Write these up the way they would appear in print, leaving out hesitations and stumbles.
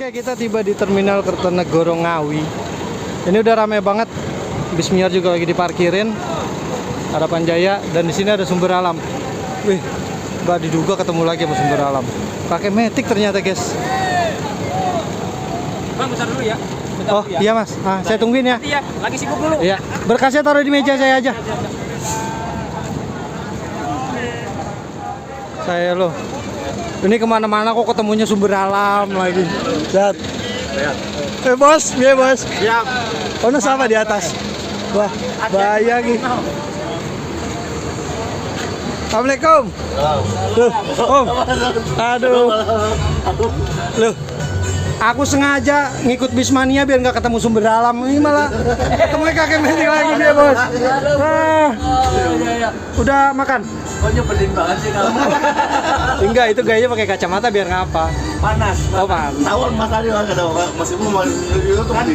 Oke, kita tiba di Terminal Kertanegara Ngawi. Ini udah rame banget. Bismiar juga lagi diparkirin. Harapan Jaya, dan di sini ada Sumber Alam. Wih, nggak diduga ketemu lagi sama Sumber Alam. Pakai Matic ternyata, guys. Bang, bentar dulu ya. Oh iya mas, saya tungguin ya. Iya, lagi sibuk dulu. Iya, berkasnya taruh di meja saya aja. Saya loh. Ini kemana-mana kok ketemunya Sumber Alam lagi. Lihat. Bos, iya bos. Siap. Oh, sama di atas. Wah, bahaya nih. Assalamualaikum. Loh, Om. Aduh. Loh. Aku sengaja ngikut Bismania biar nggak ketemu Sumber Alam. Ini malah ketemu kakek Matic lagi dia, bos. Udah makan? Kok nyebelin banget sih kamu? Enggak, itu gayanya pakai kacamata biar ngapa? Panas. Oh, panas. Tawon mas tadi kan ada masih mau itu Kan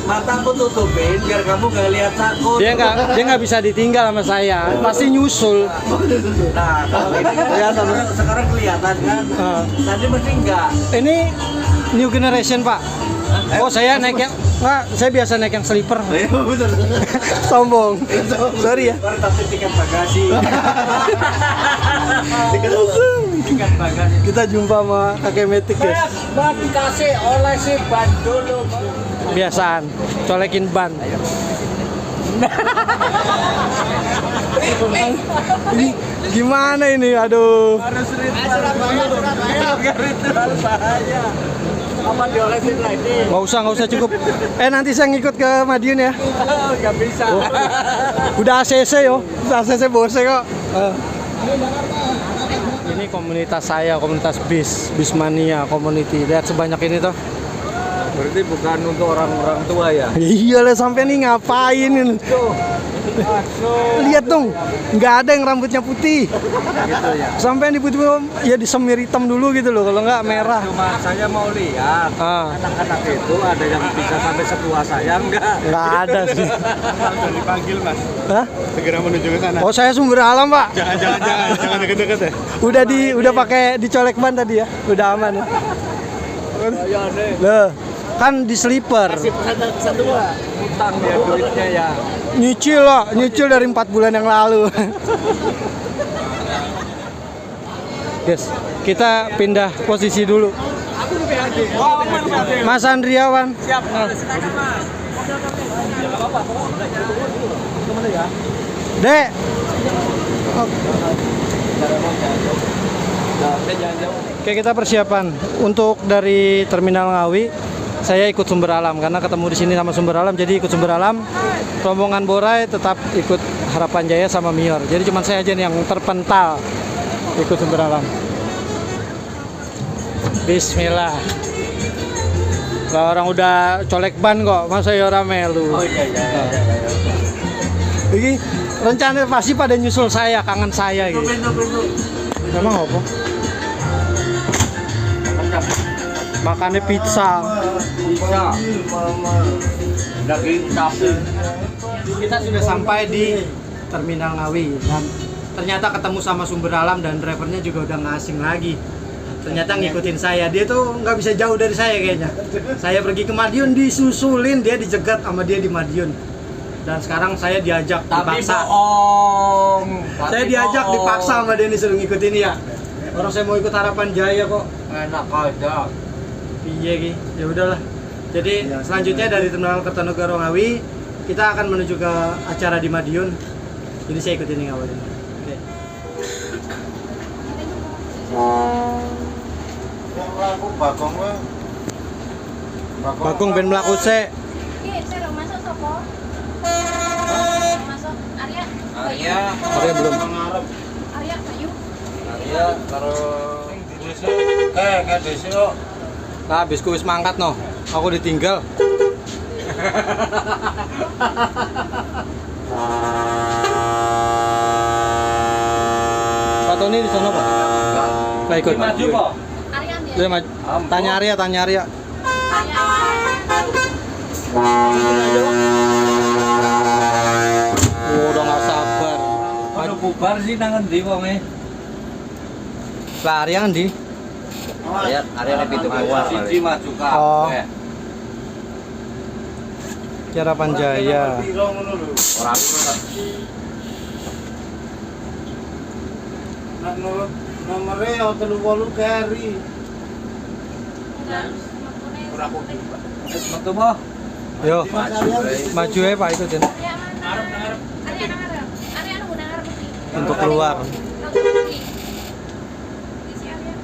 mata aku tutupin biar kamu nggak lihat takut. Dia nggak bisa ditinggal sama saya. Pasti nyusul. Nah, kalau ini kan Kelihatan. sekarang kelihatan kan. Tadi mesti enggak. Ini new generation, Pak. Oh, saya naik yang enggak, saya biasa naik yang sleeper. Iya betul. Sombong. Sorry ya. Baru tapi tiket bagasi. Tiket bagasi. Kita jumpa sama kakek Matic, guys. Ban dikasih oleh si ban dulu. Biasaan, colekin ban. Ini gimana ini? Aduh. Harus Surabaya. Ritual bahaya. Apa diolesin lagi? Nggak usah cukup. Nanti saya ngikut ke Madiun ya. Nggak bisa. Udah ACC yo. Udah ACC bose kok. Ini komunitas saya, komunitas Bismania community. Lihat sebanyak ini tuh. Berarti bukan untuk orang-orang tua ya? Iya lah, sampai nih ngapain ini? Lihat dong, nggak ada yang rambutnya putih. Gitu ya. Sampai yang di putih ya disemir hitam dulu gitu loh, kalau nggak merah. Cuma saya mau lihat anak-anak itu ada yang bisa sampai setua saya enggak? Nggak ada sih. Sudah dipanggil mas. Hah? Segera menuju ke sana. Oh, saya Sumber Alam, Pak. Jangan deket-deket ya. Udah pakai dicolek ban tadi ya, udah aman ya. Ya deh. Loh, kan di sleeper. Satu utang dia duitnya ya. Nyicil dari 4 bulan yang lalu. Guys, kita pindah posisi dulu. Aku lebih adik. Oh, lebih adik. Mas Andriawan. Siap. Silakan Mas. Kemana ya? Dek. Oke, kita persiapan untuk dari Terminal Ngawi. Saya ikut Sumber Alam karena ketemu di sini sama Sumber Alam, jadi ikut Sumber Alam. Rombongan Borai tetap ikut Harapan Jaya sama Mior. Jadi cuma saya aja nih yang terpental ikut Sumber Alam. Bismillah. Lah orang udah colek ban kok, masa ya orang melu. Oh iya. Ini rencana pasti pada nyusul saya, kangen saya gitu. Memang apa? Makannya pizza. Daging sapi. Kita sudah sampai di Terminal Ngawi dan ternyata ketemu sama Sumber Alam dan drivernya juga udah nggak asing lagi. Ternyata ngikutin saya. Dia tuh nggak bisa jauh dari saya kayaknya. Saya pergi ke Madiun disusulin, dia dijegat sama dia di Madiun. Dan sekarang saya diajak dipaksa. Saya diajak dipaksa sama dia nih, suruh ngikutin ya. Orang saya mau ikut Harapan Jaya kok. Enak aja. Iya Ki, ya udahlah. Jadi selanjutnya dari Terminal Kertanegara Ngawi kita akan menuju ke acara di Madiun. Jadi saya ikutin yang awal ini. Oke. Aku Bagong mah. Bagong ben mlaku sik. Ki, saya masuk sopo? Masuk Arya. Arya belum. Arya Bayu. Arya karo kayak desa kok. Nah, habis wis mangkat no. Aku ditinggal. Pak Tony di sana, Pak? Nggak ikut. Maju kok. Arya dia. Dia maju. Tanya Arya. Arya. Udah nggak sabar. Kalau bubar sih nang endi wonge? Lah Arya ndi? Area pintu keluar. Siji maju ka. Oh. Kiara Panjaya. Ora Nak nomornya 38 carry. Enggak. wis metu po. Yo, Maju. maju ya Pak ikutin. Arya mana? Arya ngarep. Arya anu udah ngarep sih. Pintu keluar. Langsung pergi. Isi Arya.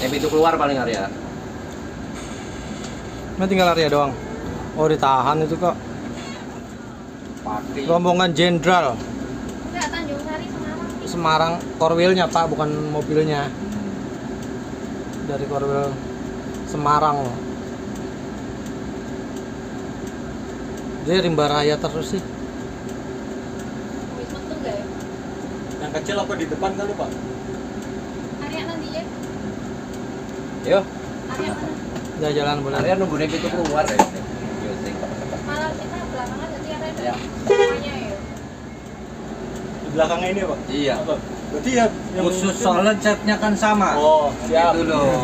Yang pintu keluar paling area. Nah tinggal Arya doang. Oh ditahan itu kok. Pati. Rombongan jenderal Enggak, Tanjung Sari Semarang. Semarang, korwilnya Pak, bukan mobilnya. Dari korwil Semarang loh. Dia rimba raya terus sih. Wis metu enggak ya? Yang kecil apa di depan kali Pak? Arya nanti ya. Yo, Arya mana? Jalan boleh. area nunggu ning pintu keluar ya. Yo sing. Malah kita belakangan jadi Arya Ya. semuanya ya. Di belakangnya ini Pak? Iya. Apa? Berarti ya yang Khusus soalnya catnya kan sama. Oh, siap. Gitu loh.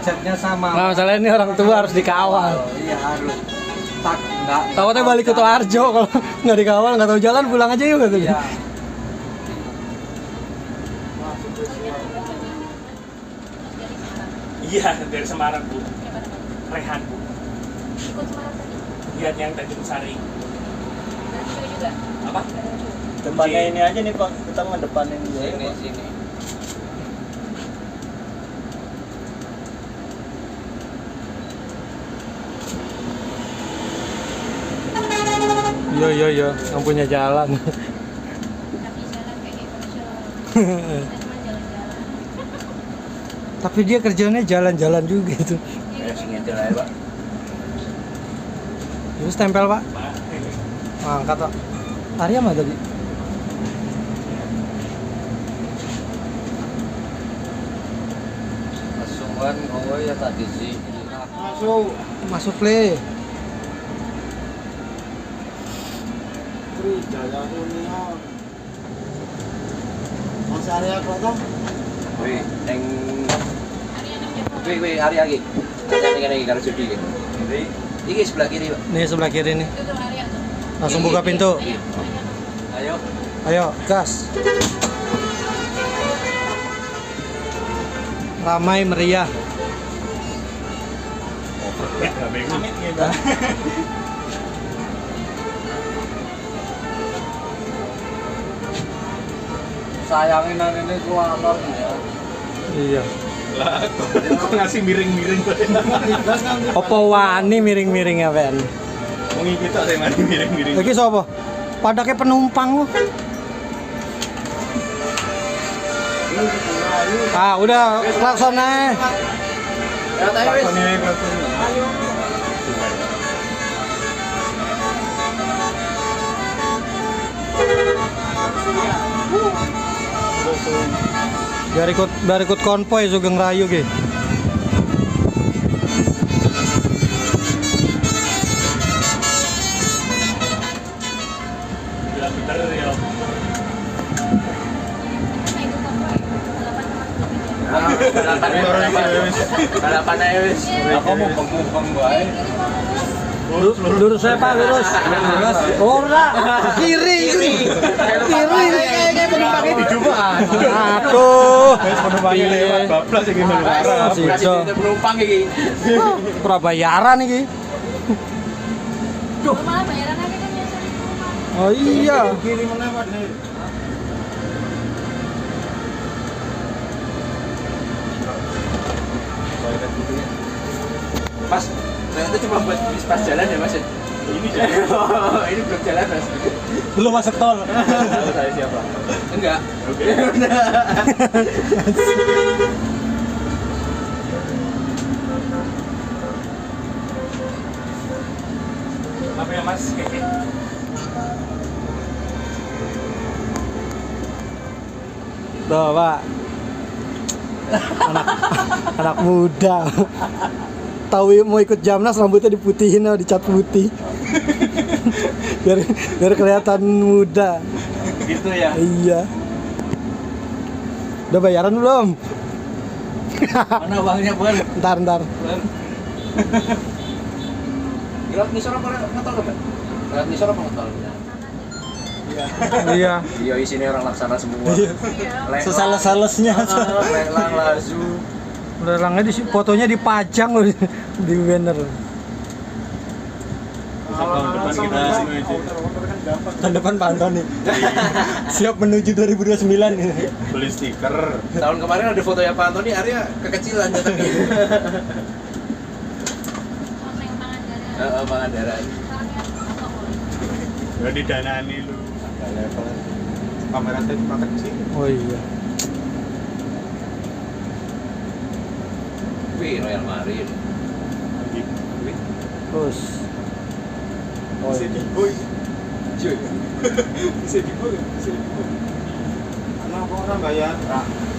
Catnya sama. Nah, masalah ini orang tua harus dikawal. Iya harus. Tak enggak. Takutnya balik ke Toarjo kalau nggak dikawal, nggak tahu jalan, pulang aja yuk katanya. Iya. Iya, dari Semarang Bu. Siapa namanya? Rehan Bu. Ikut Semarang tadi. Lihat yang Tanjung Sari. Dan Cio juga. Apa? Depannya ini aja nih Pak. Kita mau depanin dia. Sini sini. Yo, yang punya jalan. Tapi jalan kayak internasional. Kita cuma jalan-jalan. Tapi dia kerjanya jalan-jalan juga itu. Ya sing ngedel ae, Pak. Terus tempel Pak. Angkat Pak. Arya mah tadi. Masukan oh ya tadi sih. Masuk. Masuk play. Tri Jaya Union. Mas Arya kok toh? Wih, yang Arya nang Jepang. wih area iki. Ada ning iki karo judi iki. Iki sebelah kiri, Pak. Nih sebelah kiri nih. Itu tuh Arya tuh. Langsung buka pintu. Ayo. Ayo, gas. Ramai meriah. Amit nih Pak. Sayangin ini keluar ya. Iya. Lah, kok ngasih miring-miring kok. Opo wani miring-miring Ben. Wengi kita sing mari miring-miring. Lagi sapa? Padake penumpang lu. Ah, udah klakson aja. Ya tayo wis. Ini klakson. Biar ikut konvoy Sugeng Rayu ge. Bilang bener ya. Kita ikut konvoy. 8 sama 3. Balapan aja wis. Aku mau bengong bae. Lurus saya Pak, lurus. Ora, kiri. Kayak penumpang ini coba. Aduh. Penumpangnya lewat bablas iki Ah, si Jo. Penumpang iki. Prabayaran iki. Malah bayaran aja kan biasa di rumah. Oh iya. Kiri menawar nih. Mas, ternyata cuma buat pas jalan ya Mas. Ini jadi Ini belum jalan Mas. Belum masuk tol. tahu saya siapa. Enggak. Oke. Apa ya Mas? Tuh, Pak. Anak muda. Tahu mau ikut Jamnas rambutnya diputihin atau dicat putih. biar kelihatan muda. Gitu ya. Iya. Udah bayaran belum? Mana uangnya, Bang? Ntar. Lewat ngisor apa ngetol, Bang? Lewat ngisor apa ngetol? Iya. Iya, isinya orang laksana semua. Sesales-salesnya. Lelang lazu. Lelangnya di fotonya dipajang loh di banner. Tahun depan kita sini aja. Tahun depan Pak Antoni. Siap menuju 2029 ini. Beli stiker. Tahun kemarin ada foto ya Pak Antoni, Arya kekecilan jatuhnya. Koneng Pangandaran. Pangandaran. Soalnya apa kok? Udah didanani lu. Kamera tadi makan kecil. Oh iya. Wih, Royal Marin. Terus. Oh, Bisa diboy. Cuy. Bisa diboy. Anak orang bayar.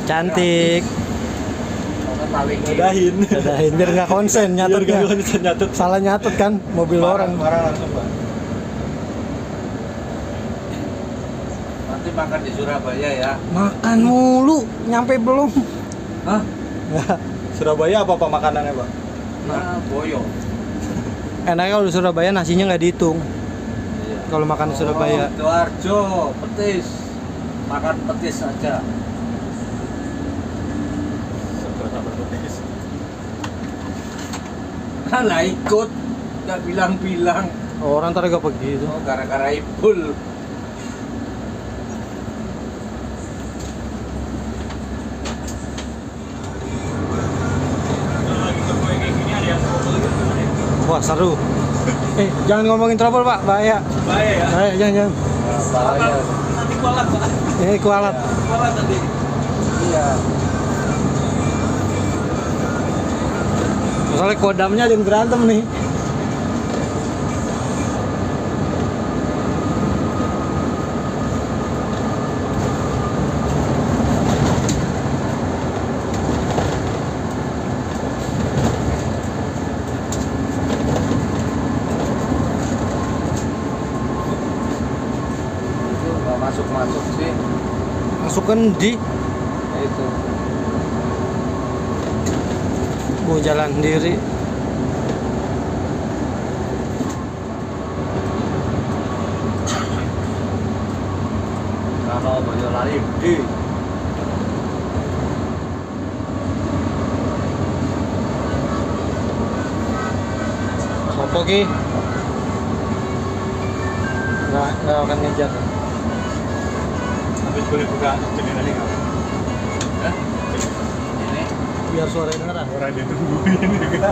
cantik. Udahin. Dadahin biar nggak konsen nyatetnya. Salah nyatet kan mobil orang. Barang langsung, Pak. Nanti makan di Surabaya ya. Makan mulu, nyampe belum? Hah? Surabaya apa makanannya, Pak? Nah, boyo. Enaknya kalau di Surabaya nasinya nggak dihitung. Iya. Kalau makan di Surabaya. Sidoarjo, petis. Makan petis aja. Lah ikut, nggak bilang-bilang. Orang ntar gak begitu. Oh, gara-gara ibul. Wah seru. Jangan ngomongin trouble Pak, bahaya. Bahaya ya. Bahaya, jangan. Bahaya. Nanti kualat, Pak. Ini kualat. Kualat nanti. Iya. Soalnya kodamnya ada yang berantem nih. Itu nggak masuk-masuk sih. Masukkan di Ya itu. jalan sendiri. Kalau Boyolali di Sopo ki? Nggak akan ngejar. Habis boleh buka jendela nih, nggak? Hah? Ini Biar suara dengeran. Orang ditungguin juga.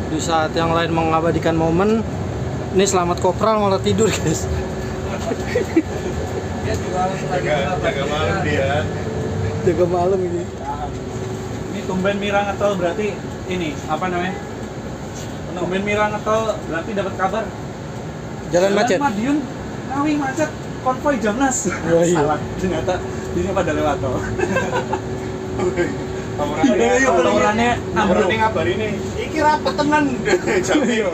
Di saat yang lain mengabadikan momen, ini selamat kopral malah tidur guys. dia juga harus lagi Jaga malam dia. Jaga malam ini. Ini tumben Mira ngetol berarti ini apa namanya? Tumben Mira ngetol berarti dapat kabar. Jalan macet. Madiun, Ngawi macet, konvoy Jamnas. Oh, iya. Salah, ternyata ini pada lewat tol. Tawurannya ambruk ngabar ini. Iki rapet tenan. Jami yo.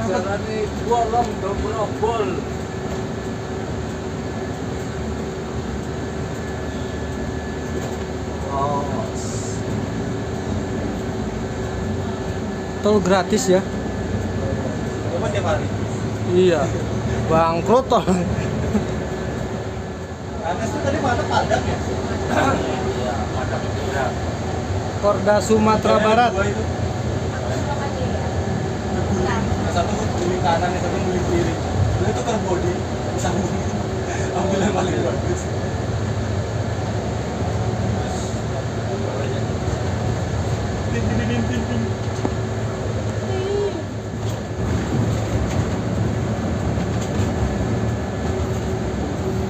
Jalan ini bolong double. Oh, Tol gratis ya? Coba tiap hari. Iya. Bangkrut tol. Anas tuh tadi mana Padang ya? iya, Padang juga. Korda Sumatera Barat. Dua itu. Yang satu guling kanan, yang satu guling kiri. Dua itu terbody, sambung. Ambil yang paling bagus. Tin, tin, tin, tin, tin.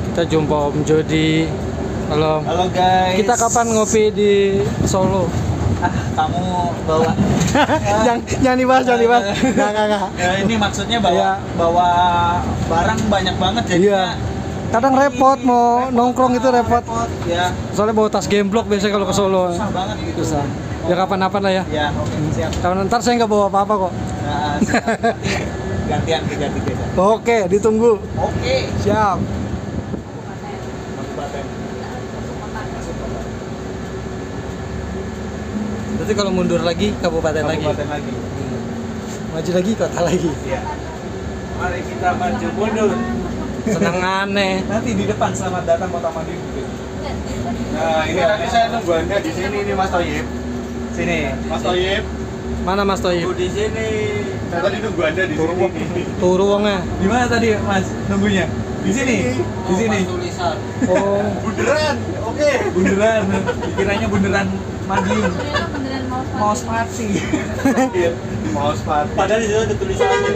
Kita jumpa Om Jody. Halo. Halo guys. Kita kapan ngopi di Solo? kamu bawa Jangan dibahas. Enggak. ya, ini maksudnya bawa Iya. bawa barang banyak banget Iya. jadinya Kadang repot mau nongkrong itu repot. ya Soalnya bawa tas gemblok biasanya kalau ke Solo. susah banget gitu. Susah. Ya kapan-kapan lah ya. Ya, oke, siap. Kapan ntar saya nggak bawa apa-apa kok. Nah, siap. Nanti gantian tiga. Oke, ditunggu. Oke. Siap. Kabupaten. Berarti kalau mundur lagi kabupaten lagi. Kabupaten lagi. Maju lagi kota lagi. Iya. Mari kita maju mundur. Senang aneh. Nanti di depan selamat datang Kota Madiun gitu. Nah, ini nanti saya nunggu Anda di sini nih Mas Toyib. Sini. Mas Toyib, Mana Mas Toyib? di sini. Saya tadi nunggu Anda di sini. Turu wongnya. Di mana tadi Mas nunggunya? Di sini. Di sini. Oh. Bunderan. Oke. Bunderan. Dikiranya bunderan Madiun. Sebenarnya beneran Mau sepati. Iya. Mau sepatu. Padahal di situ ada tulisannya.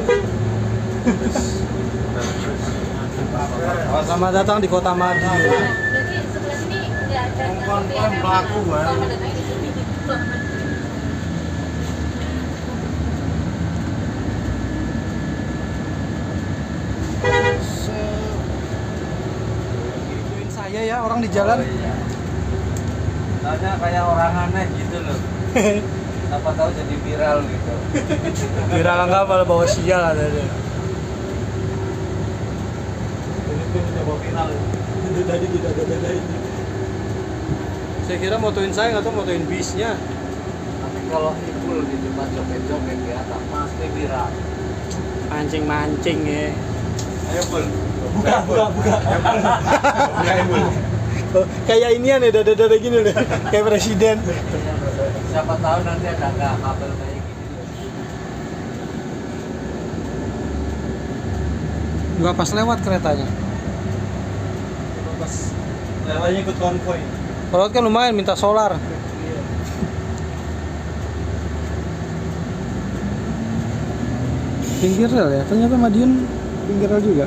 Selamat datang di Kota Madiun. Berarti sebelah sini nggak ada seperti yang pelaku, Bang. selamat datang di sini. Gituin saya ya orang di jalan. Tanya kayak orang aneh gitu loh. Siapa tahu jadi viral gitu. Viral enggak malah bawa sial ada dia. Itu tadi tidak ada ini. Saya kira motoin saya nggak tahu motoin bisnya. Tapi kalau Ipul di depan joget-joget di atas pasti viral. Mancing ya. Ayo, Pul. Buka. Buka, Pul. Oh, kayak inian ya dada-dada gini deh. Kayak presiden. Siapa tahu nanti ada nggak kabel kayak gini. Nggak pas lewat keretanya. Pas lewatnya ikut konvoy. Kalau kan lumayan minta solar. Pinggir rel ya, ternyata Madiun pinggir rel juga.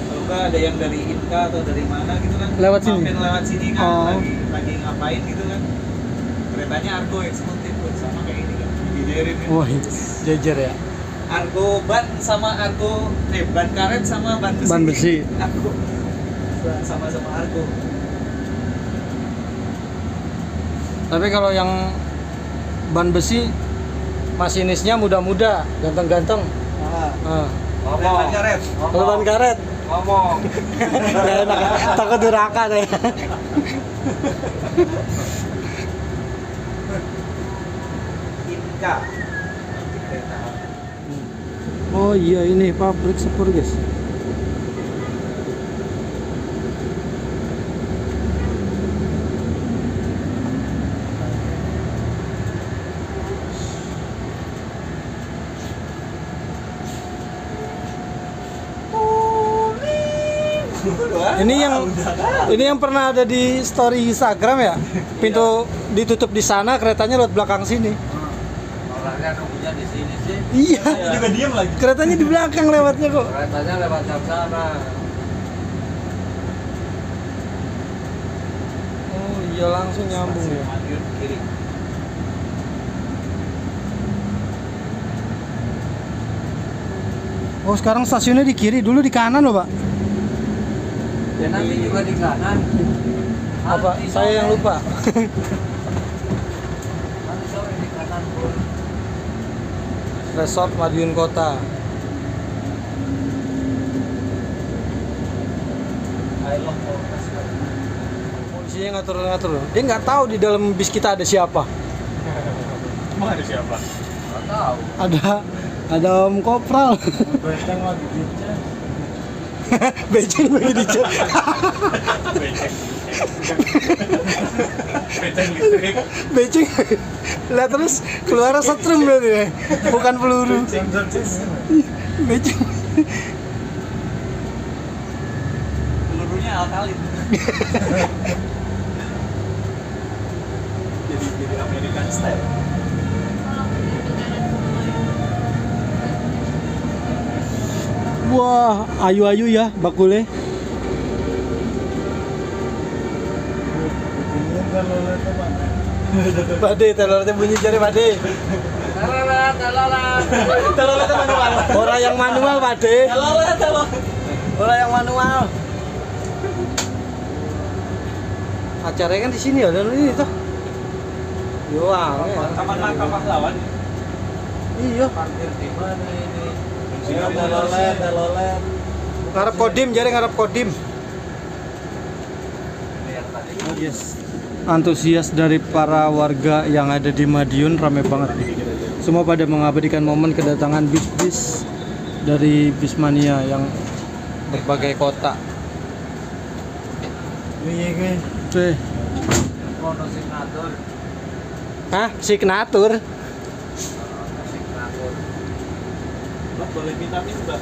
Kalau nggak ada yang dari Inka atau dari mana gitu kan? Lewat sini? Mampir lewat sini kan, Oh. lagi ngapain gitu kan? Keretanya Argo eksekutif pun sama kayak ini kan, dijejerin kan. Wah, jejer ya. Argo ban sama Argo, ban karet sama ban besi. Ban besi. Argo sama-sama Argo. Tapi kalau yang ban besi masinisnya muda-muda, ganteng-ganteng. Nah, Ban karet. kalau ban karet Ngomong. nggak enak, takut durhaka deh. Inka. Oh iya, ini pabrik sepur guys. Ini yang pernah ada di story Instagram ya. Pintu ditutup di sana, keretanya lewat belakang sini. Orangnya nunggunya di sini sih. Iya. Saya juga diam lagi. Keretanya di belakang lewatnya kok. Keretanya lewat jam sana. Oh iya, langsung nyambung ya. Madiun kiri. Oh sekarang stasiunnya di kiri, dulu di kanan loh Pak. Ya nanti juga di kanan. Apa? Nanti Saya yang sore. lupa. Nanti sore di kanan pun. Resort Madiun Kota. Polisinya ngatur-ngatur loh. Dia nggak tahu di dalam bis kita ada siapa. Emang ada siapa? Nggak tahu. Ada Om Kopral. Benteng lagi dicek. Beceng lagi dicek. Benteng listrik. Beceng. Lihat terus keluar setrum berarti ya. Bukan peluru. Beceng. Pelurunya alkalin. jadi American style. Wah, ayu-ayu ya bakule. Pade, teloletnya bunyi jari pade. Teloletnya manual. Orang yang manual pade. Telolet. Orang yang manual. Acaranya kan di sini ya, dan ini tuh. Yo, ya. Taman Makam Pahlawan. Iya. Parkir di mana ini? Telolet. Ngarep kodim, jari ngarep kodim. Yes. Antusias dari para warga yang ada di Madiun ramai banget nih. Semua pada mengabadikan momen kedatangan bis-bis dari Bismania yang berbagai kota. Iya guys. Oke. Kono signatur. Hah? Signatur? Signatur. Mbak, boleh minta minum, Mbak?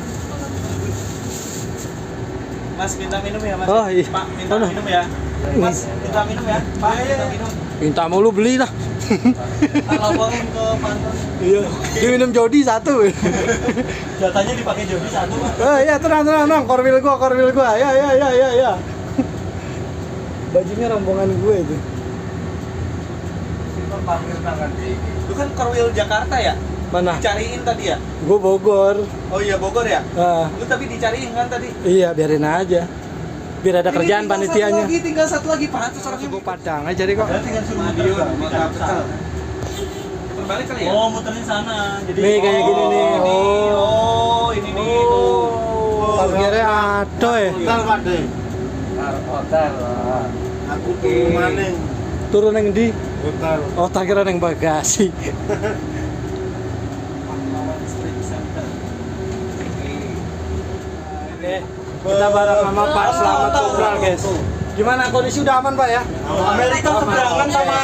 Mas, minta minum ya, Mas? Oh, iya. Pak, minta Oh, no. minum ya. Mas, minta minum ya. Pak, minta minum. Minta mulu beli lah. Laporin ke pantas. Iya. Diminum Jody satu. Jatahnya dipakai Jody satu, Pak. Oh iya, tenang, korwil gua. Ya. Bajunya rombongan gue itu. Kita parkir tangan di. Itu kan Korwil Jakarta ya? Mana? Dicariin tadi ya? Gue Bogor. Oh iya, Bogor ya? Ah, Lu tapi dicariin kan tadi? iya, biarin aja. Biar ada kerjaan panitianya. Tinggal satu lagi, Pak. Terus orangnya Gue Padang aja deh kok. Berarti kan suruh Madiun, muter Makassar. Makassar. Terbalik kali ya? Oh, muterin sana. Jadi Nih kayak gini nih. Ini nih. Parkirnya ada ya. Hotel, Pak De. Hotel. Aku turun maning. Turun yang di. Hotel. Oh, tak kira yang bagasi. Oke, kita bareng sama Pak Slamet Kopral, guys. Gimana kondisi udah aman, Pak ya? Amerika seberangan sama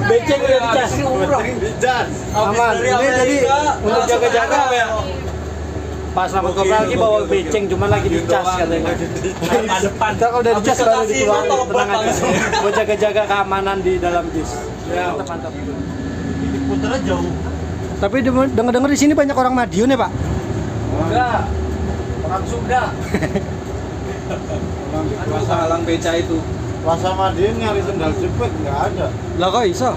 Beceng udah dicas. Dijas. Aman. Ini jadi untuk jaga-jaga ya. Pak Slamet Kopral lagi bawa beceng, cuman lagi dicas katanya. Depan. Ntar kalau udah dicas baru dikeluarin, Tolong tenang aja. buat Buat jaga-jaga keamanan di dalam bis. Ya. Mantap. Puternya jauh. Tapi dengar-dengar di sini banyak orang Madiun ya, Pak? Enggak. Orang Sunda. Masa halang beca itu. Masa Madiun nyari sendal jepit nggak ada. Lah kok iso?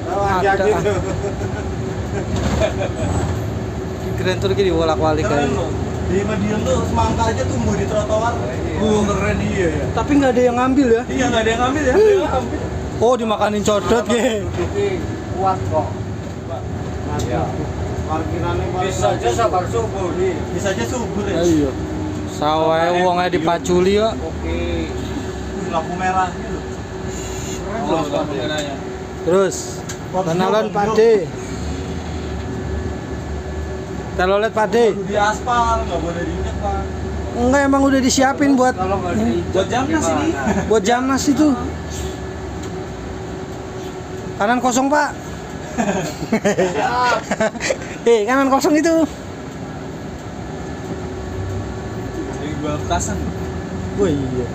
Ada. Gitu. Keren tuh gini bolak-balik Keren kayak. loh. Di Madiun tuh semangka aja tumbuh di trotoar. Keren iya ya. Tapi nggak ada yang ngambil ya? Iya nggak ada yang ngambil ya. Nggak ada yang ngambil. Oh, dimakanin codot ge. Jadi kuat kok. Ya. Parkirannya Bisa aja sabar subuh nih. Bisa aja subur ya. Iya. Sawae wong ae dipaculi ya. Oke. Lampu merah gitu. Keren loh sepatunya. Terus kenalan Pak D. Telolet Pak D. Di aspal nggak boleh diinjak, Pak. Enggak, emang udah disiapin buat Kalau nggak diinjak Buat jamnas ini. gimana? buat jamnas itu. Kanan kosong, Pak. Kanan kosong itu. Dari gua petasan. Oh iya.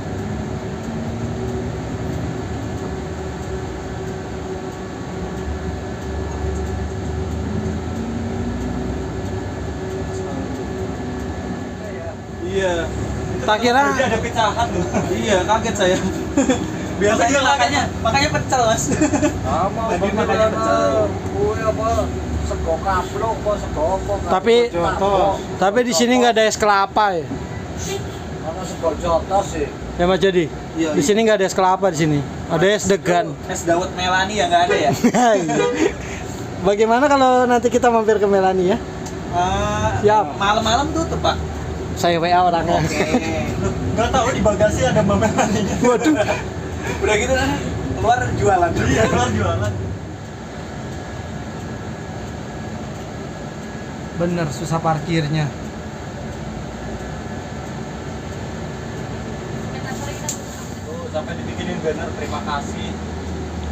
Iya. Tak kira Jadi ada pecahan loh. Iya, kaget saya. Biasanya makanya pecel, Mas. Sama Tadi makanya pecel. kue apa? Sego kaplok apa sego apa? Tapi- Kaplok. tapi di sini nggak ada es kelapa ya. Ono sego jotos sih. Ya Mas Jadi. Iya, Di sini nggak ada es kelapa di sini. Ada es degan. Es dawet Melani ya nggak ada ya? Bagaimana kalau nanti kita mampir ke Melani ya? Siap. Malam-malam tutup, Pak. Saya WA orangnya. nggak tahu di bagasi ada memelaninya. Waduh. Udah gitu kan keluar jualan. Iya, keluar jualan. Bener susah parkirnya. Tuh, sampai dibikinin banner terima kasih.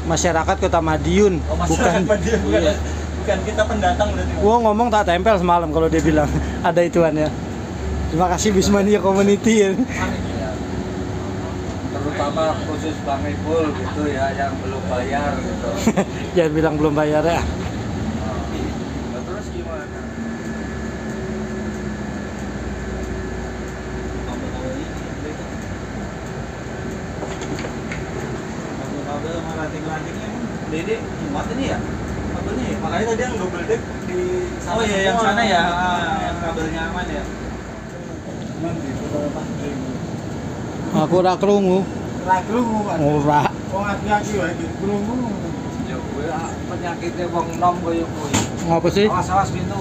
Masyarakat Kota Madiun, Oh, bukan. masyarakat Madiun, bukan, Iya. bukan kita pendatang berarti. Gua ngomong tak tempel semalam kalau dia bilang ada ituannya. Terima kasih Bismania Community ya. Terutama khusus Bang Ibul gitu ya yang belum bayar gitu. Jangan bilang belum bayar ya. Nah, terus gimana? Kabel-kabel sama Dede muat ini ya? Kabelnya ya? Makanya tadi yang double deck di sana. Oh iya yang semua. sana ya, yang kabelnya aman ya. Cuman di beberapa ring. Aku ora krungu. Lah krungu kan. Ora. Wong aki-aki wae iki krungu. Ya kuwi penyakitnya wong nom koyo kuwi. Ngapa sih? Awas-awas pintu.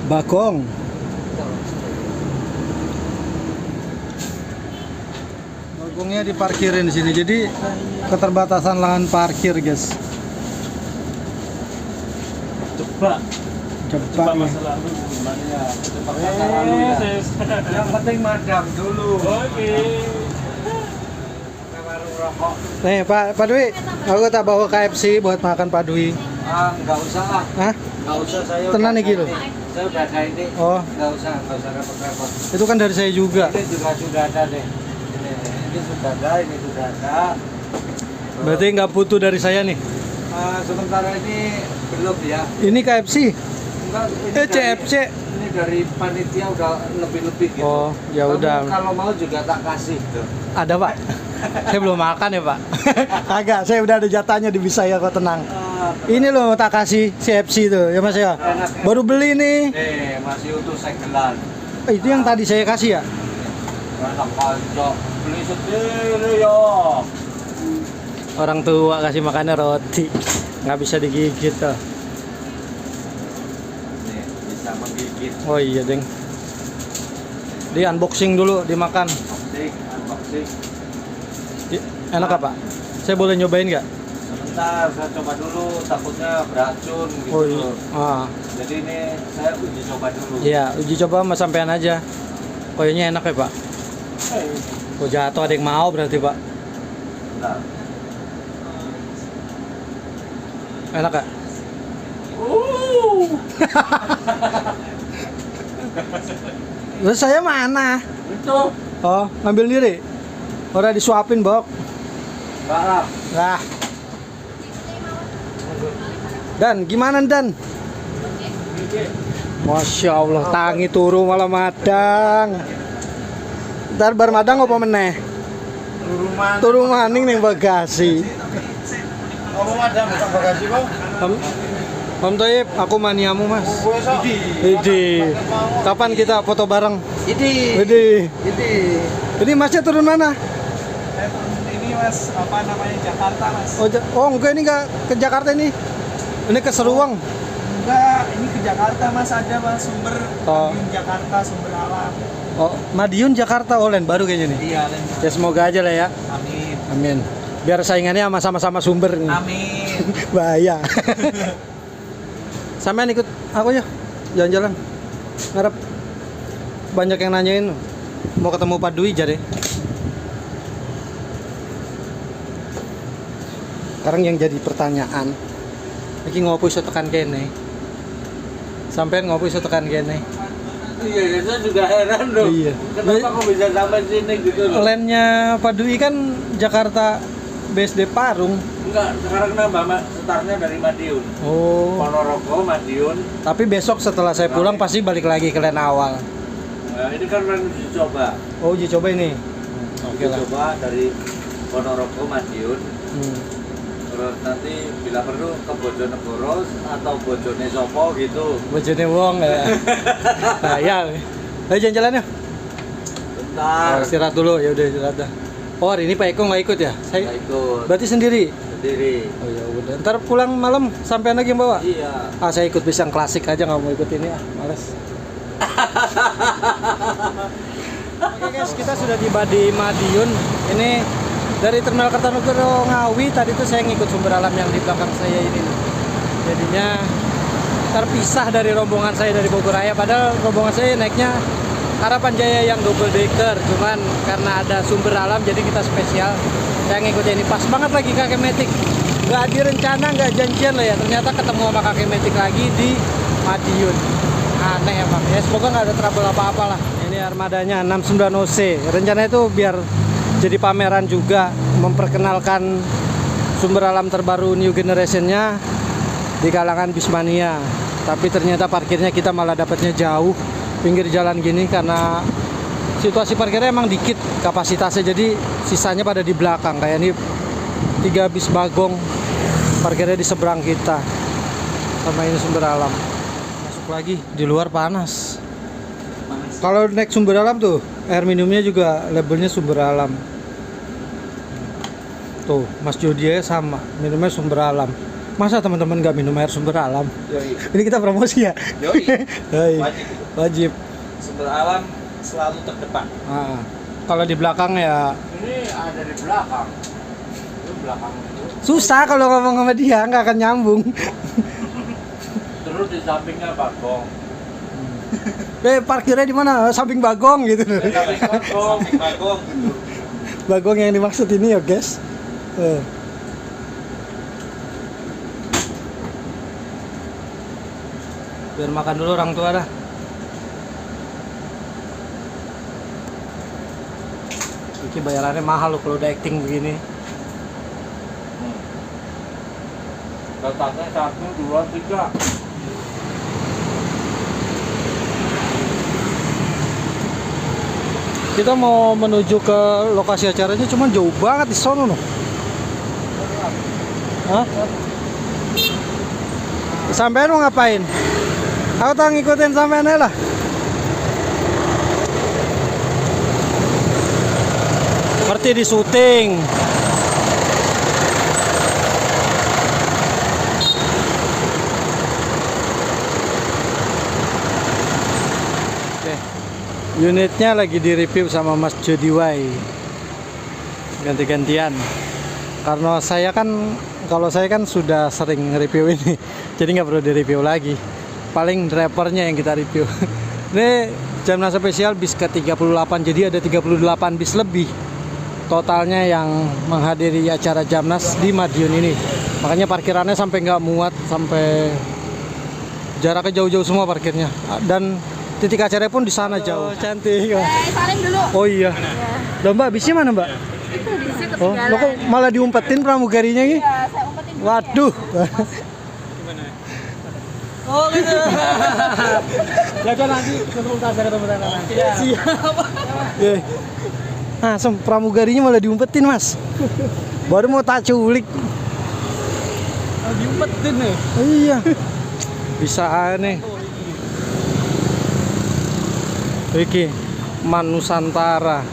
Bagong. Bagongnya diparkirin di sini. Jadi keterbatasan lahan parkir, guys. Coba Cepat nih. masa lalu gimana ya? Cepat masa lalu ya. Yes. Yang penting madam dulu. Oke. Ke warung rokok. Nih, Pak Dwi, aku tak bawa KFC buat makan Pak Dwi. Ah, nggak usah lah. Hah? Nggak usah saya. Tenan udah nih, Gil. ada ini. Saya udah ada ini. Oh, Nggak usah repot-repot. itu kan dari saya juga. Ini juga sudah ada deh. Ini sudah ada, ini sudah ada. Berarti nggak butuh dari saya nih. Sementara ini belum ya. Ini KFC. Enggak, ini CFC. Ini dari panitia udah lebih-lebih gitu. Oh, ya Kamu udah. Kalau mau juga tak kasih tuh. Ada, Pak. Saya belum makan ya, Pak. Kagak, saya udah ada jatahnya di Bisaya kok, tenang. Ini loh tak kasih CFC tuh, ya Mas ya. Baru beli nih. Masih utuh segelan. Itu yang tadi saya kasih ya. Anak pojok beli sendiri ya. Orang tua kasih makannya roti, nggak bisa digigit tuh. Nih, bisa menggigit. Oh iya, Deng. Di unboxing dulu, dimakan. Unboxing. Enak apa? Saya boleh nyobain nggak? Sebentar, saya coba dulu. Takutnya beracun gitu. Oh iya. Ah, Jadi ini saya uji coba dulu. iya, uji coba sama sampean aja. Kayaknya enak ya, Pak. Oh, jatuh ada yang mau berarti, Pak. Bentar. Enak gak? Terus saya mana? Itu. Oh, ngambil diri. Udah disuapin, Bok. Enggak lah. Nah. Dan gimana Dan? Masya Allah, tangi turu malah madang. Ntar bar madang apa meneh? Turu maning ning bagasi. Kamu ada bukan bagasi kok? Om Toib, aku maniamu Mas. Idi. Kapan kita foto bareng? Idi. Idi. Idi. Ini Masnya turun mana? Saya turun ini Mas, apa namanya Jakarta Mas. Oh enggak, ini enggak ke Jakarta ini. Ini ke Seruang. Enggak, ini ke Jakarta Mas, ada Mas sumber Oh. Madiun Jakarta, sumber alam. Oh, Madiun Jakarta Olen baru kayaknya nih. Iya, Len. Ya semoga aja lah ya. Amin. Amin. Biar saingannya sama-sama sumber nih. Amin. Bahaya. Sampean ikut aku ya jalan-jalan. Ngarep banyak yang nanyain mau ketemu Pak Dwi jadi. Sekarang yang jadi pertanyaan, iki ngopo iso tekan kene? Sampean ngopo iso tekan kene? Iya, saya juga heran loh. Iya. Kenapa kok bisa sampai sini gitu loh? Lainnya Pak Dwi kan Jakarta BSD Parung. Enggak, sekarang nambah startnya dari Madiun. Oh. Ponorogo, Madiun. Tapi besok setelah saya pulang pasti balik lagi ke lane awal. Nah, ini kan uji coba. Oh, uji coba ini. Oke Uji lah. coba dari Ponorogo, Madiun. Hmm. Terus nanti bila perlu ke Bojonegoro atau Bojone Sopo gitu. Bojone wong ya. Nah, ya. Ayo jalan-jalan yuk. Bentar. Oh, istirahat dulu ya udah istirahat dah. Oh, hari ini Pak Eko nggak ikut ya? Saya ikut Berarti sendiri. sendiri. Oh ya udah. Ntar pulang malam sampai lagi yang bawa. Iya. Ah, saya ikut bis yang klasik aja, nggak mau ikut ini males. Oke guys, kita sudah tiba di Madiun. Ini dari Terminal Kertanegara Ngawi. Tadi tuh saya ngikut sumber alam yang di belakang saya ini. Jadinya terpisah dari rombongan saya dari Bogor Raya. Padahal rombongan saya naiknya Harapan Jaya yang double decker. Cuman karena ada sumber alam jadi kita spesial. Saya ngikut ini pas banget lagi kakek Metik. Nggak direncana, nggak janjian lah ya. Ternyata ketemu sama kakek Metik lagi di Madiun. Aneh emang ya, semoga nggak ada trouble apa-apa lah. Ini armadanya 69 OC. Rencananya itu biar jadi pameran juga, memperkenalkan sumber alam terbaru new generation-nya di kalangan Bismania. Tapi ternyata parkirnya kita malah dapatnya jauh, pinggir jalan gini karena situasi parkirnya emang dikit kapasitasnya, jadi sisanya pada di belakang. Kayak ini 3 bis Bagong. Parkirnya di seberang kita. Sama ini Sumber Alam. Masuk lagi, di luar panas. Kalau naik Sumber Alam tuh, air minumnya juga labelnya Sumber Alam. Tuh, Mas Jody aja sama, minumnya Sumber Alam. Masa teman-teman nggak minum air Sumber Alam? Yoi. Ini kita promosi ya? Yoi. Yoi. Wajib. Wajib. Sumber Alam selalu terdepan. Ah, kalau di belakang ya Ini ada di belakang. Itu belakang itu. susah kalau ngomong sama dia, nggak akan nyambung. Terus di sampingnya Bagong. Parkirnya di mana? Samping Bagong gitu. Samping Bagong. Bagong. Bagong yang dimaksud ini ya guys. Biar makan dulu orang tua dah. Iki bayarannya mahal loh kalau udah acting begini. Datangnya 1, 2, 3. Kita mau menuju ke lokasi acaranya, cuman jauh banget di sono loh. Hah? Sampean mau ngapain? Aku tak ngikutin sampean aja lah. Ngerti di syuting. Oke. Unitnya lagi di review sama Mas Jody Wai. Ganti-gantian. Karena kalau saya kan sudah sering review ini, jadi nggak perlu direview lagi. Paling drivernya yang kita review. Ini Jamnas spesial bis ke-38, jadi ada 38 bis lebih totalnya yang menghadiri acara Jamnas di Madiun ini. Makanya parkirannya sampai nggak muat, sampai jaraknya jauh-jauh semua parkirnya. Dan titik acaranya pun di sana jauh. Cantik. Salim dulu. Oh iya. Loh Mbak, bisnya mana Mbak? Itu di situ Oh, lo kok malah diumpetin pramugarinya gitu? Iya, saya umpetin. Waduh. Oh gitu. Jaga nanti ketemu nanti. Siap. Nah, pramugarinya malah diumpetin Mas. Baru mau tak culik. Diumpetin nih. Iya. Bisa aneh. Iki Man Nusantara.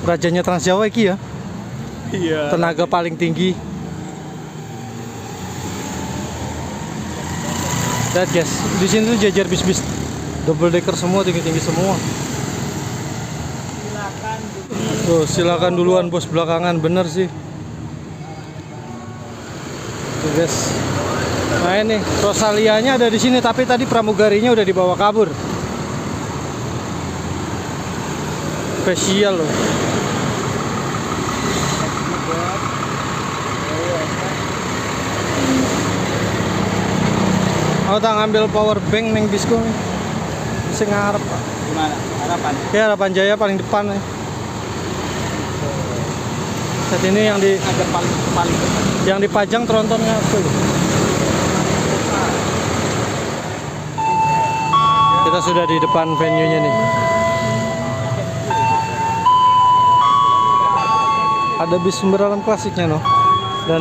Rajanya Trans Jawa iki ya. Iya. Tenaga paling tinggi. Lihat guys, di sini tuh jajar bis-bis double decker semua, tinggi-tinggi semua. Silakan duluan bos, belakangan, bener sih. Tuh guys. Nah ini Rosalianya ada di sini, tapi tadi pramugarinya udah dibawa kabur. Spesial loh. Aku tak ngambil power bank neng bisku nih. Bisa ngarep Pak. Gimana? Harapan? Ya Harapan Jaya paling depan nih. Saat ini yang Ada paling depan. yang dipajang trontonnya full. Kita sudah di depan venue-nya nih. Ada bis Sumber Alam klasiknya noh. Dan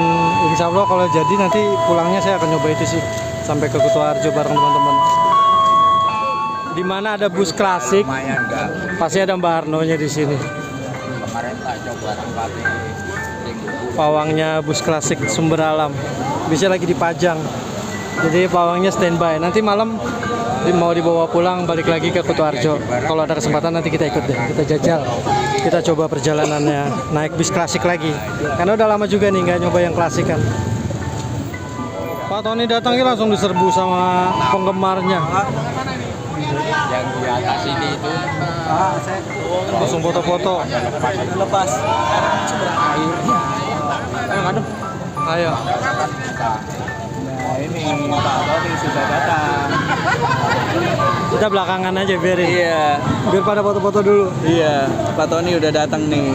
insya Allah kalau jadi nanti pulangnya saya akan nyoba itu sih sampai ke Kutoarjo bareng teman-teman. Di mana ada bus klasik, Lumayan enggak? pasti ada Mbak Arno-nya di sini. Kemarin tak coba tempatnya Pawangnya bus klasik Sumber Alam. Bisa lagi dipajang. Jadi pawangnya standby. Nanti malam mau dibawa pulang balik lagi ke Kutoarjo. Kalau ada kesempatan nanti kita ikut deh, kita jajal. Kita coba perjalanannya naik bis klasik lagi. Karena udah lama juga nih nggak nyoba yang klasik kan. Pak Tony datang ini langsung diserbu sama penggemarnya. yang di atas ini itu. Langsung foto-foto. Lepas. Ayo. Nah ini Pak Tony sudah datang. Kita belakangan aja biarin. Iya. Biar pada foto-foto dulu. Iya. Pak Tony udah datang nih.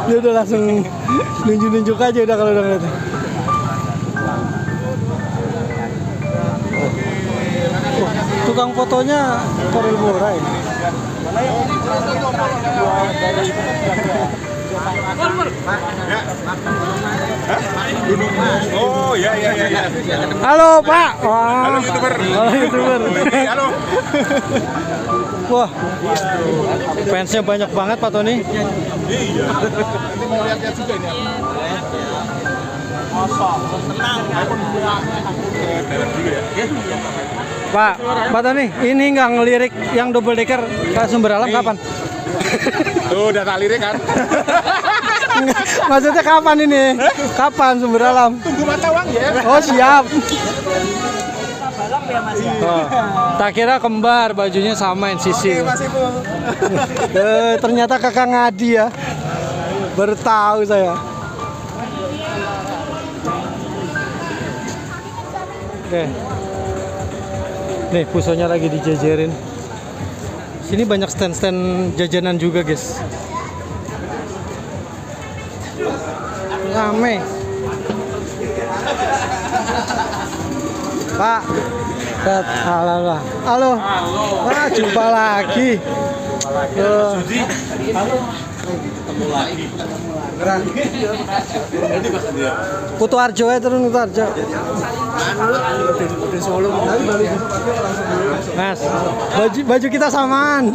Dia udah langsung nunjuk-nunjuk aja udah kalau udah ngeliat. Tukang fotonya Korel Bora ya? Oh iya. Halo Pak. Wah. Halo YouTuber. Halo YouTuber. Halo. Wah. Fansnya banyak banget Pak Tony. Iya. Nanti mau lihat-lihat juga ini. Tenang. Dalam dulu ya. Pak Tony, ini nggak ngelirik yang double decker ke Sumber Alam kapan? Tuh udah tak lirik kan. Maksudnya kapan ini? Kapan Sumber Alam? Tunggu mata uang ya. Oh siap. Oh, tak kira kembar, bajunya sama NCC. Masih full. Ternyata kakak Ngadi ya. Baru tahu saya. Oke. Nih pusonya lagi dijajarin. Sini banyak stand-stand jajanan juga guys. Rame. Pak. Halo. Halo. Wah, jumpa lagi. Kutu Arjo ya, turun Kutu Arjo. Mas, baju kita samaan.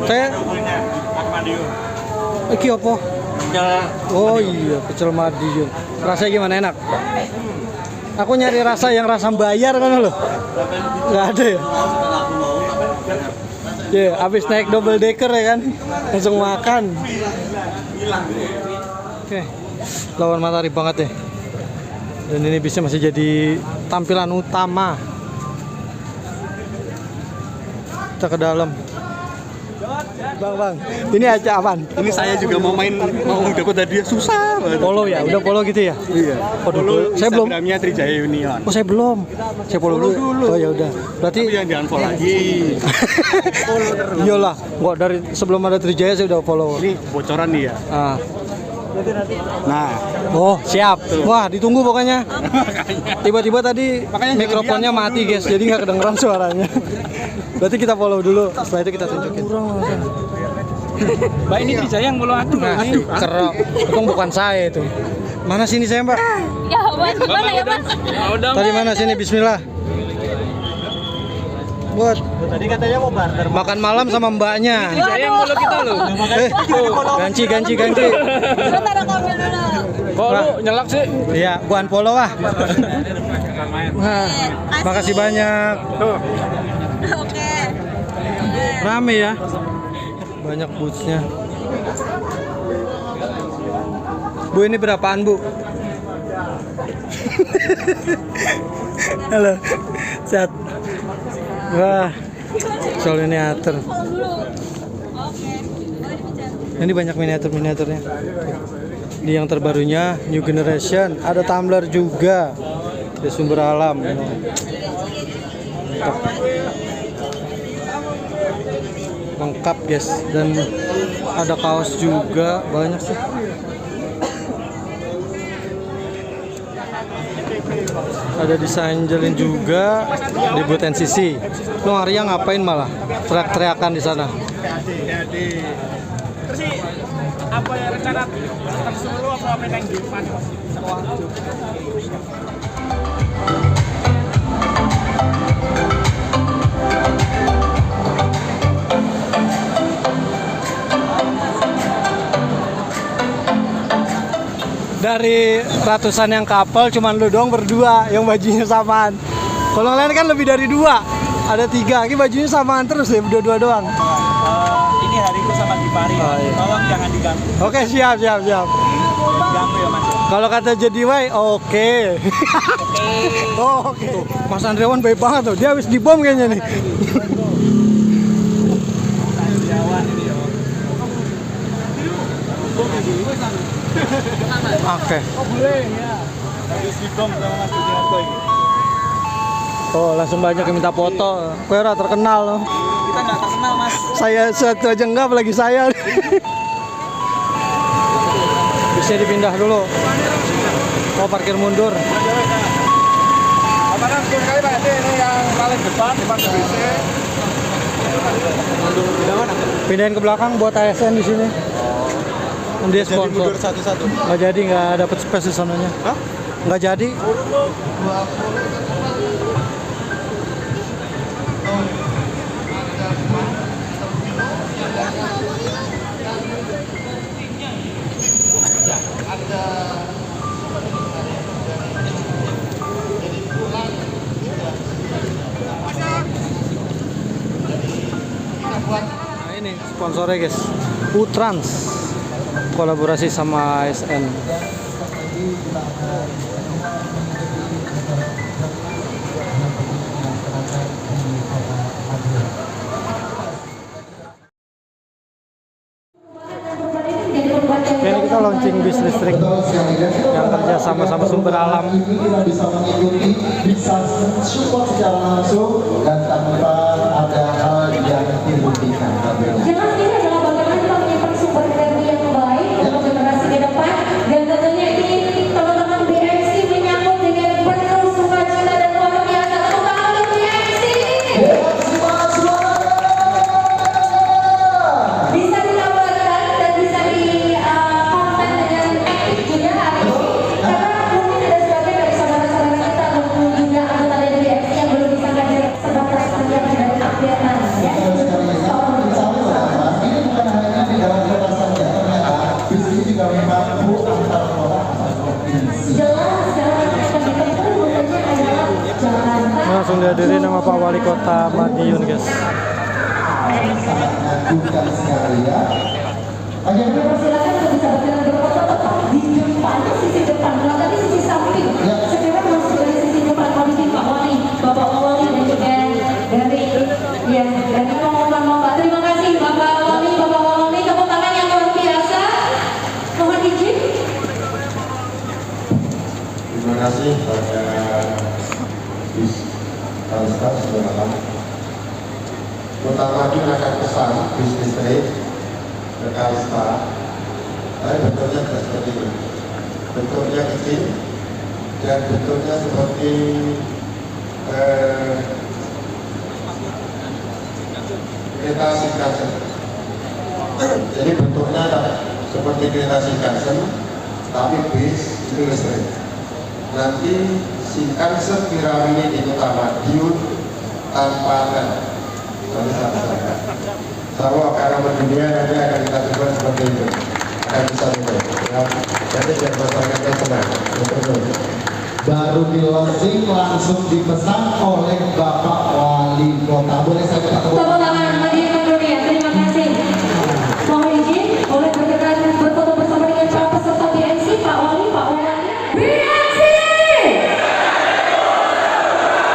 Saya iki apa? Oh iya, pecel Madiun. Rasanya gimana, enak? Aku nyari rasa yang rasa bayar kan loh. Nggak ada ya? Ya, abis naik double decker ya kan, langsung makan. Oke, lawan matahari banget ya. Dan ini bisa masih jadi tampilan utama. Kita ke dalam. Bang, ini aja apaan? Ini saya juga mau dapat hadiah susah banget. Polo ya, udah polo gitu ya? Iya. Waduh, saya belum. Instagramnya Trijaya Union. Oh, saya belum. Saya follow dulu. Oh ya udah. Berarti Tapi yang di unfollow lagi. iyalah, gua dari sebelum ada Trijaya saya udah follow. Ini bocoran nih ya. Ah. Nah, Oh, siap. Wah, ditunggu pokoknya. Tiba-tiba tadi Makanya mikrofonnya mati, guys. Jadi nggak kedengeran suaranya. Berarti kita follow dulu. Setelah itu kita tunjukin. Mbak ini Trijaya yang mulu aku. Nah, kerok. Untung bukan saya itu. Mana sini saya, Mbak? Ya, Mas, gimana ya, Mas? Tadi mana sini? Bismillah. Buat Tadi katanya mau barter. makan malam sama mbaknya. Trijaya yang mulu kita loh. Ganti. Sebentar aku ambil dulu. Kok lu nyelak sih? Iya, buan polo ah. Nah, makasih banyak. Oke. Rame ya. Banyak bootsnya. Bu, ini berapaan, Bu? Halo. Sehat. Wah. Soal miniatur. Ini banyak miniaturnya. Ini yang terbarunya New Generation, ada tumbler juga. Ada Sumber Alam. Lengkap guys, dan ada kaos juga, banyak sih. Ada desain jelin juga di booth NCC. Lu Arya ngapain malah teriak-teriakan di sana? Terus sih apa ya rencana terus lu apa pengen di mana? Dari ratusan yang couple cuman lu doang berdua yang bajunya samaan. Kalau lain kan lebih dari 2. Ada 3. Ini bajunya samaan terus ya, berdua doang. Ini hariku sama Gipari. Oh, iya. Tolong jangan diganggu. Oke, siap. Diganggu ya, Mas. Kalau kata jadi Wai, oke. Oh, oke. Mas Andrewan baik banget tuh. Dia habis dibom kayaknya nih. Oke. Oh, boleh ya. Habis dibom sama Mas Sugiharto ini. Oh, langsung banyak yang minta foto. Kira terkenal loh. Kita nggak terkenal, Mas. Saya satu aja enggak, apalagi saya. Bisa dipindah dulu. Oh, parkir mundur. apa namanya kali Pak? Ini yang paling depan WC. Pindahin ke belakang buat ASN di sini. Dia Jadi mundur sponsor. satu-satu. Nggak jadi, nggak dapet space di sananya. Hah? Nggak jadi. Nah ini sponsornya guys, Utrans kolaborasi sama ASN. Oke, ini kita launching bis listrik yang kerja sama Sumber Alam. Kita bisa mengikuti, bisa support secara langsung dan tanpa ada hal yang dirugikan. Jelas ini adalah bagaimana kita menyimpan sumber energi yang baik untuk generasi ke depan, dan tentunya ini teman-teman BMC menyambut dengan penuh sukacita dan luar biasa. Tepuk tangan untuk BMC. Bisa dilaporkan dan bisa dikonten dengan aktif juga hari ini, karena mungkin ada sebagian dari saudara-saudara kita ataupun juga anggota dari BMC yang belum bisa hadir sebatas melihat dari updatean ya. Ini bukan hanya di dalam kota saja, ternyata bis ini juga mampu antar kota antar provinsi. Jelas jalan yang akan ditempuh rutenya adalah Jakarta. Langsung dihadirin sama Pak Wali Kota Madiun guys. Sangat mengagumkan sekali ya. Bagaimana? Silakan untuk bisa berjalan berfoto tetap di depan, sisi depan, belakang sisi samping. Segera masuk dari sisi depan, kondisi Pak Wali, Bapak Wali dan juga dari Bapak. Terima kasih Bapak Wali, Bapak Wali, tepuk tangan yang luar biasa. Mohon izin. Terima kasih pada bis Kalista Semarang. Pertama kita akan pesan bis listrik ke Kalista. Tapi bentuknya tidak seperti ini. Bentuknya kecil dan bentuknya seperti kereta Shinkansen. Jadi bentuknya seperti kereta Shinkansen, tapi bis itu listrik. Nanti Shinkansen Mirawini di Kota Madiun tanpa rem. Tapi sama-sama. Sama karena berdunia nanti akan kita coba seperti itu. Akan bisa itu. Ya. Jadi biar masyarakatnya senang. Betul. Baru di launching langsung dipesan oleh Bapak Wali Kota. Boleh saya minta tepuk Tepuk tangan Madiun dunia. Terima kasih. Mohon izin, boleh berkenan berfoto bersama dengan para peserta BMC, Pak Wali, Pak Wali. BMC!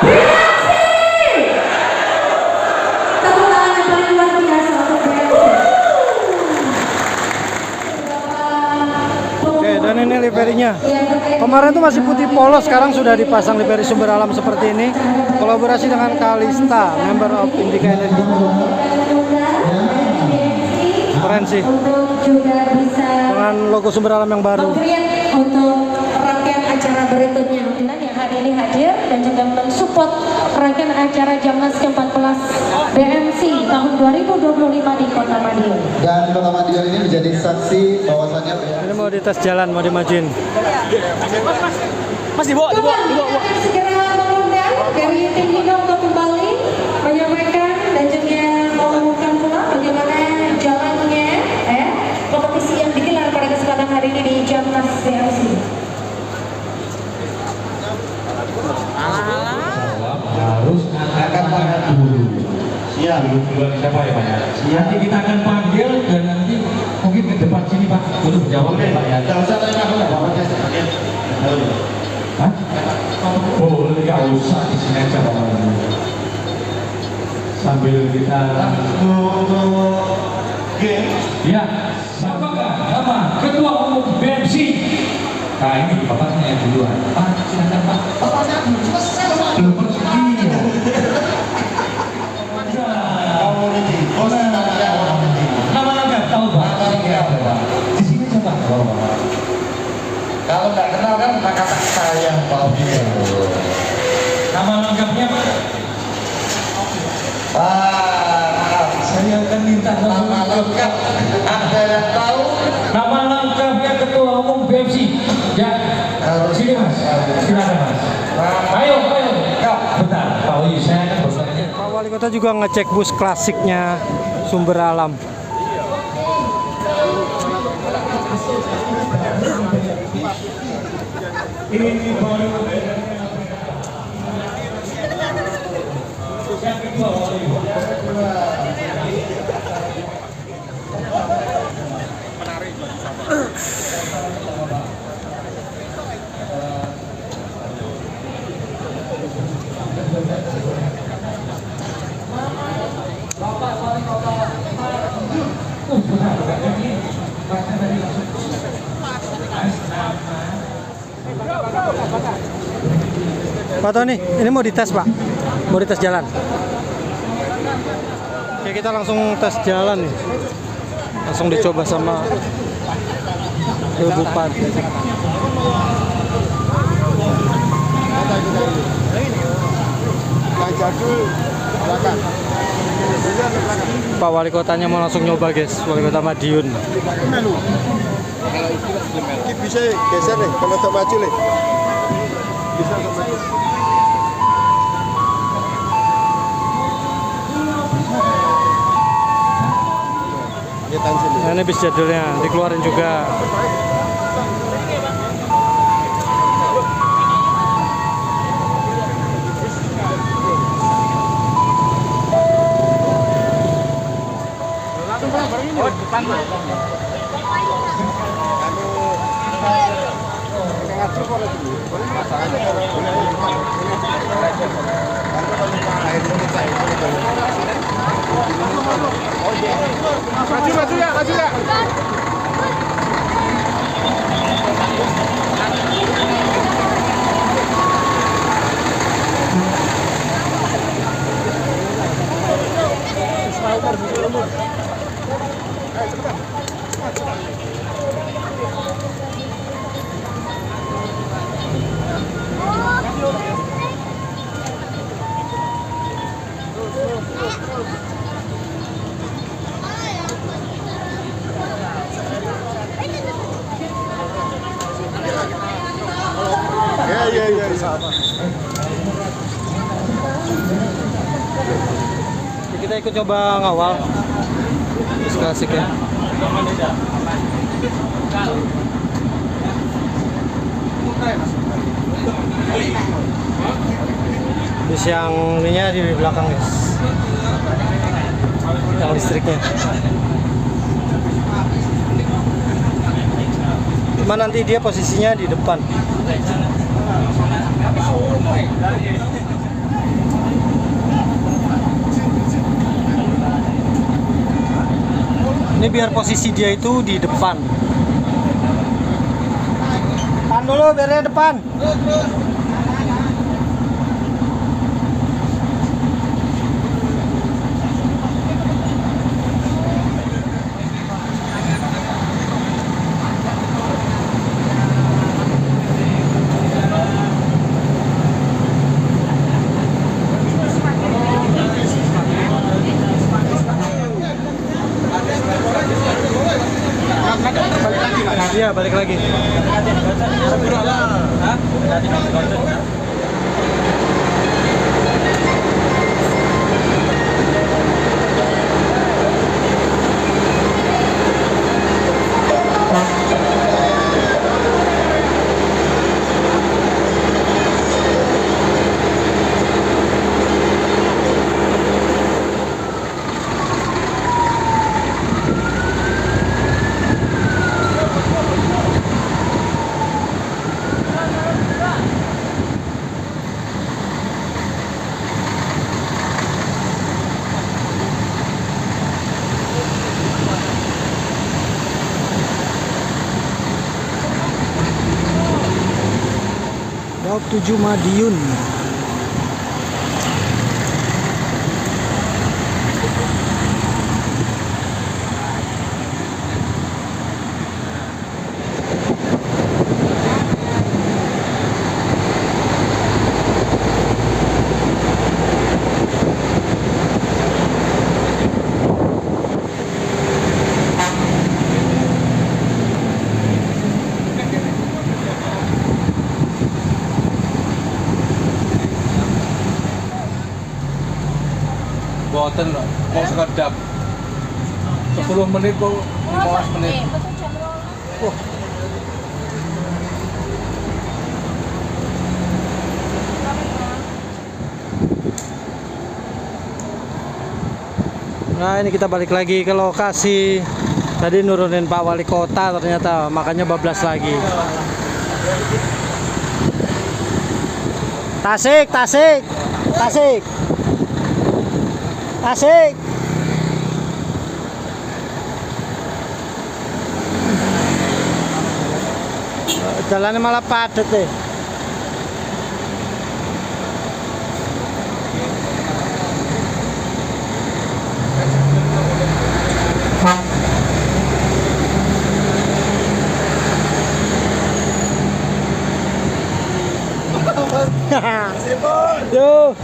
BMC! Tepuk tangan yang paling luar biasa untuk BMC. Oke, dan ini liverinya. Kemarin tuh masih putih polos, sekarang sudah dipasang liveri Sumber Alam seperti ini. Kolaborasi dengan Kalista, member of Indica Energy. Keren sih. Untuk juga bisa Dengan logo Sumber Alam yang baru. memberikan untuk rangkaian acara berikutnya dan yang hari ini hadir dan juga mensupport rangkaian acara Jamnas ke-14 BMC tahun 2025 di Kota Madiun. Dan Kota Madiun ini menjadi saksi bahwasannya Ini mau dites jalan, mau dimajuin. Mas dibawa. Akan segera mengundang dari tim Hino untuk kembali menyampaikan dan juga mengumumkan pula bagaimana jalannya kompetisi yang digelar pada kesempatan hari ini di Jamnas BMC. harus angkat tangan dulu. Siap. Duluan siapa ya Pak ya? Nanti kita akan panggil dan nanti mungkin ke depan sini Pak untuk menjawab ya Pak ya. Tidak usah tanya aku lah, Bapak saya panggil. Hah? Boleh nggak usah di sini aja Pak. Sambil kita. Ya, siapa nama Ketua Umum BMC? Nah ini bapaknya yang duluan. Pak, silakan Pak. Bapaknya belum selesai Pak. Belum pergi. Kamu ini, bos tanya orang ini. Nama lengkap tahu Pak? Di sini coba. Kalau nggak kenal kan maka tak sayang Pak Obiya. Nama lengkapnya Pak? Pak, maaf, saya kan lintas Nama lengkap ada yang tahu? Nama lengkapnya Ketua Umum BFC. Ya, sini Mas, silakan Mas. Ayo. Bentar, Pak Wali, saya akan bertanya. Pak Wali Kota juga ngecek bus klasiknya Sumber Alam. Ini baru Pak Tony, ini mau dites Pak? Mau dites jalan? Oke, kita langsung tes jalan nih. Langsung dicoba sama Ibu Bupati. Pak Wali Kotanya mau langsung nyoba guys, Wali Kota Madiun. Bisa geser nih, kalau tak maju nih. Bisa maju. Nah, ini bis jadulnya dikeluarin juga. Maju ya. Ya, sama. Kita ikut coba ngawal bis klasik ya. Bis yang ininya di belakang guys, yang listriknya. Cuma nanti dia posisinya di depan. Ini biar posisi dia itu di depan. Depan dulu, biarnya depan. Iya, balik lagi. Daup 7 Madiun. ngoten lho, mau sekedap. 10 menit kok 15 menit. Wah. Nah ini kita balik lagi ke lokasi. Tadi nurunin Pak Wali Kota ternyata, makanya bablas lagi. Tasik, Tasik, Tasik, Tasik. Jalannya malah padat deh. Tuh.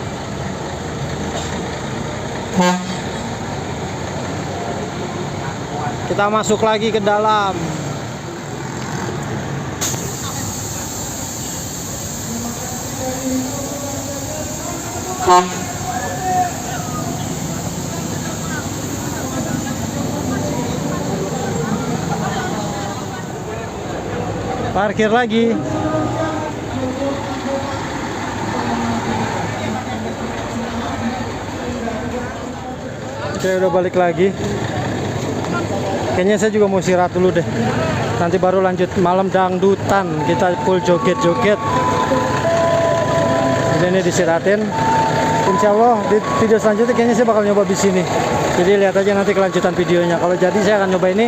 Kita masuk lagi ke dalam. Parkir lagi. Oke, udah balik lagi. Kayaknya saya juga mau istirahat dulu deh. Nanti baru lanjut malam dangdutan. Kita full joget-joget. Ini disiratin. Insya Allah di video selanjutnya kayaknya saya bakal nyoba di sini. Jadi lihat aja nanti kelanjutan videonya. Kalau jadi saya akan nyoba ini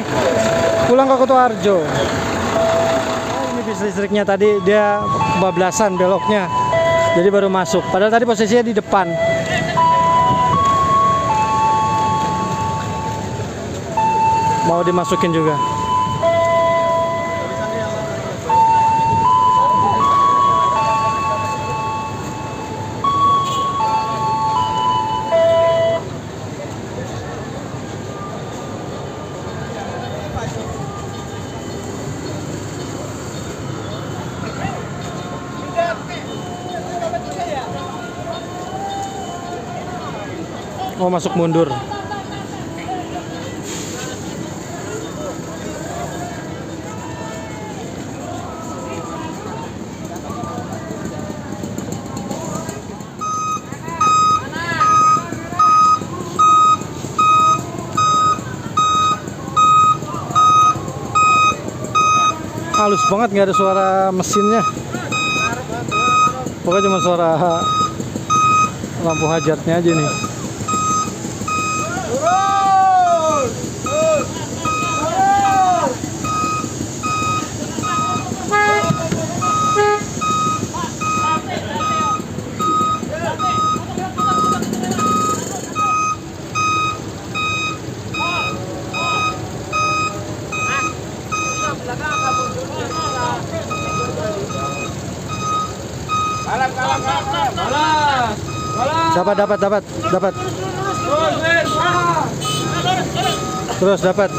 pulang ke Kutoarjo. Ini bis listriknya tadi dia bablasan beloknya. Jadi baru masuk. Padahal tadi posisinya di depan. Mau dimasukin juga. Oh, masuk mundur. Halus banget, nggak ada suara mesinnya. Pokoknya cuma suara lampu hajatnya aja nih. Dapat. Terus dapat.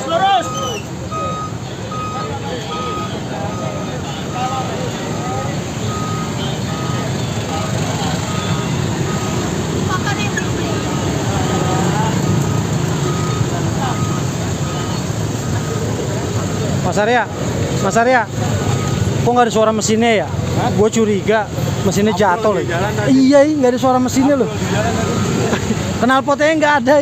Lurus. Mas Arya, kok nggak ada suara mesinnya ya? Gue curiga mesinnya jatuh loh. Iya, nggak ada suara mesinnya loh. Knalpotnya nggak ada.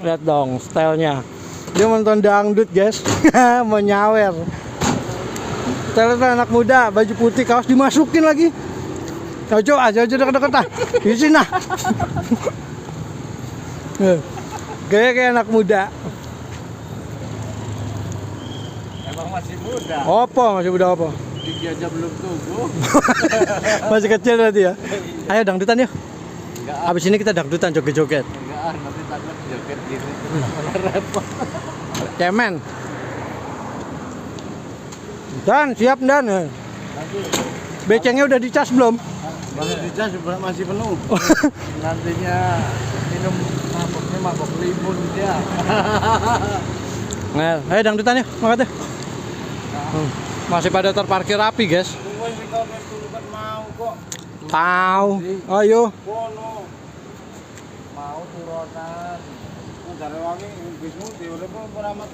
Lihat dong stylenya. Dia nonton dangdut guys. Mau nyawer. Stylenya anak muda, baju putih, kaos dimasukin lagi. Coba aja deket-deket ah. Di sini nah. Kayak anak muda. Emang masih muda. Masih muda apa? Gigi aja belum tumbuh. Masih kecil berarti ya. Ayo dangdutan yuk. Enggak. Abis ini kita dangdutan joget-joget. Enggak, nanti takut joget gini. Repot. Cemen. Dan siap Dan. Becengnya udah dicas belum? Masih dicas masih penuh. Nantinya minum mabok limun dia. Nah, ayo dangdutan ya, makan deh. Masih pada terparkir rapi, guys. Mau kok. Tahu. Ayo. Mau turunan. Dari wangi bismu diurip ora amat.